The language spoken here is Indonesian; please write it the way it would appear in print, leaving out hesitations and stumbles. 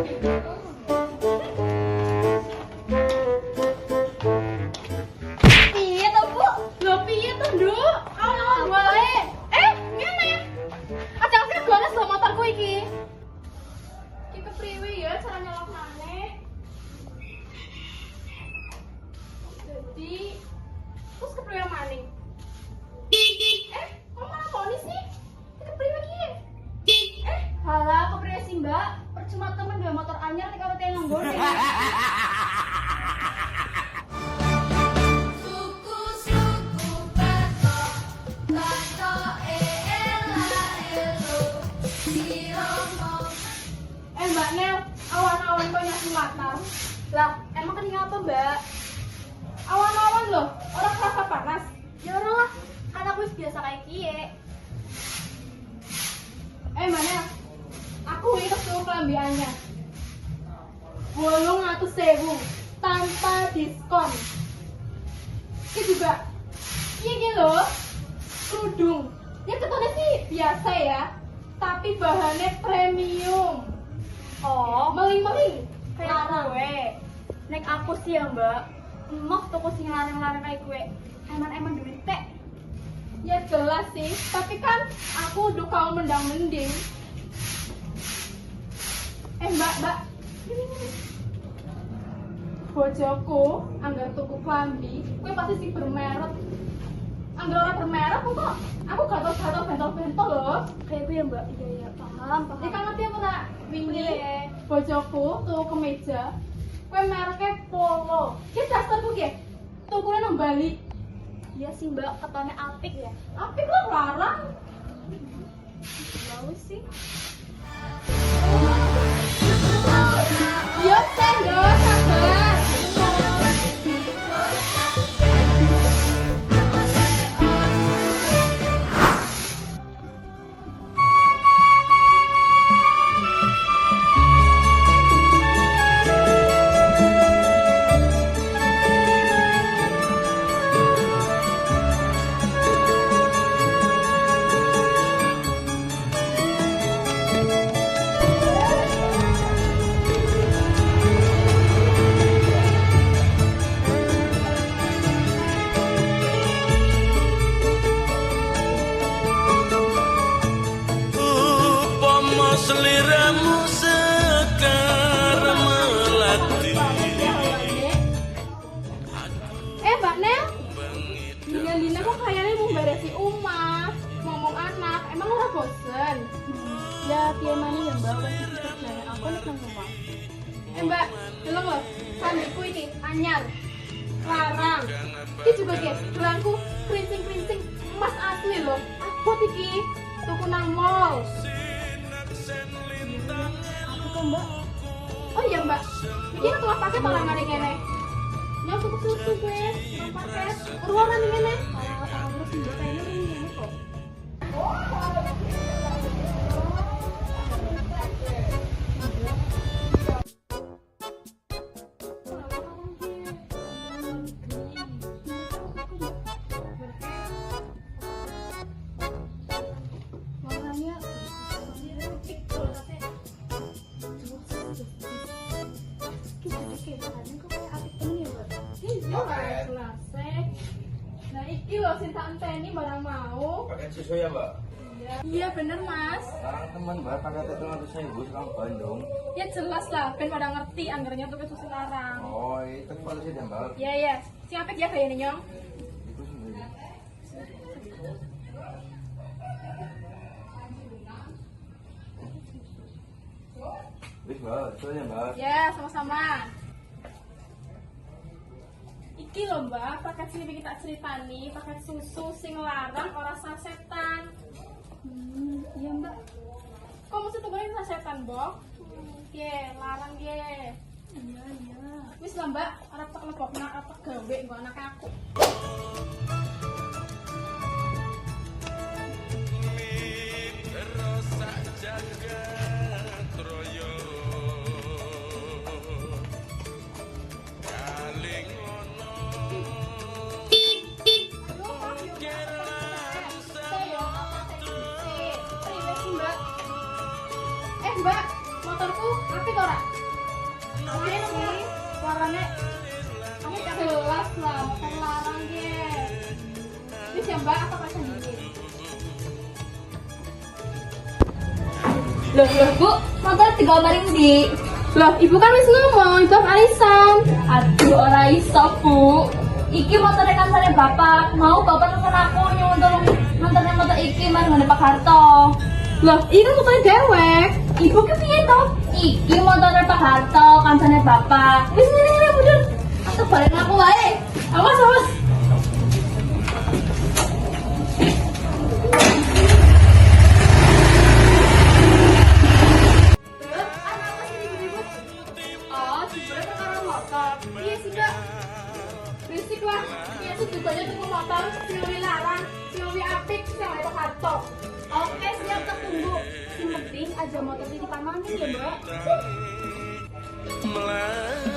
Piye to, Bu? Lho piye to, Nduk? Awan wae. Ngene. Aja segone lho motorku iki. Iki kepriwe ya cara nyolokane? Jadi terus kepriwe maning? Kok malah ponis sih? Kepriwe iki? Halah, kepriwe sih, Mbak? Percuma temen dua motor anyar nek karo teh nggone. Mbak Nel, awan-awan kok nyapu mata. Lah, emang ketinggalan apa, Mbak? Awan-awan loh, orang kerasa panas. Ya orang lah, kan aku biasa kayak kie. Mbak Nel, aku itu suruh kelambiannya 800.000 tanpa diskon. Ini juga, ini loh, kerudung. Ini ketone sih biasa ya, tapi bahannya premium. Oh, meling-meling kayak gue. Nek aku sih ya, Mbak. Emoh toko sing larang-larang kayak gue. Eman-eman duit teh. Ya jelas sih, tapi kan aku udah kau mendang-mending. Mbak. Ini. Bojoku anggar tuku klambi, gue pasti sih bermerek. Anggar orang bermerek kok. Aku gatel-gatel bentol-bentol loh. Kayak gue ya, Mbak. Iya, paham. Ya kan ngerti apa tak? Wingi bojoku tuku kemeja. Kue mereknya Polo. Ki dasarku ki. Tukune nang Bali. Iya sih, Mbak, ketone apik ya. Apik lah larang. Bagus sih. Yo, Sendo, sabar. Seliramu sekar melati. Mbak Nel, Dina kok kayaknya mau beresi rumah, ngomong anak, emang ora bosen? Ya, piye maneh ya, Mbak, wis kerjaan aku nek nang rumah. Mbak, delok lho, sambiku iki anyar. Larang. Iki juga ge, gelanku kerincing-kerincing emas asli lho. Abot iki, tuku nang mall. Aku kok, Mbak. Oh iya, Mbak. Iki ketua paket orang ngene kene. Nyok tuku susu gue, nang paket. Urwaran ning ngene. Terus Mbak kayaknya ning ngene kok. Nah, iki loh sing tak enteni barang mau. Pakai susu ya, Mbak? Iya bener, Mas. Sekarang teman Mbak pakai tetelan ibu sekarang Bandung. Ya jelas lah, ben pada ngerti anggarnya tuh susu larang. Oh, itu polisi ya, Mbak? Iya. Siapa ya kayaknya, Nyong? Itu sendiri. Wis, Mbak, soalnya Mbak. Ya, sama-sama. Iki loh, Mbak, paket sing iki tak ceritani, paket susu sing larang ora sasetan. Iya, Mbak. Kok mesti tukurin sasetan, Mbok? Larang ye. Iya. Wis lah, Mbak, arep tak lebokna apa gawe nggo anak aku. Mbak, motorku Apik ora? Apik sih. Warnanya kamu jelas lah, motor larang ya. Wis ya Mbak, apa pasang dingin? Loh, Bu, motor digambarin di. Loh, ibu kan wis ngomong, ibu arisan. Aduh, ora iso, Bu. Iki motornya kan saya bapak. Mau bapak telepon aku nyuruh nontonnya motor iki mas ngene Pak Harto. Loh, ini kan motornya dewek. Ibu ke piye to? Iki motornya Pak Harto, kancane bapak. Wis ngene budal. Aku balik aku wae. Awas, awas. Oh, sebenarnya perkara motor. Iya sih, Kak. Berisik lah. Ya tujuannya tuku motor, siwi larang, siwi apik, siwi itu karto. Oke, siap tertunggu. Yang penting aja motor di pamannya ya, Mbak. Melati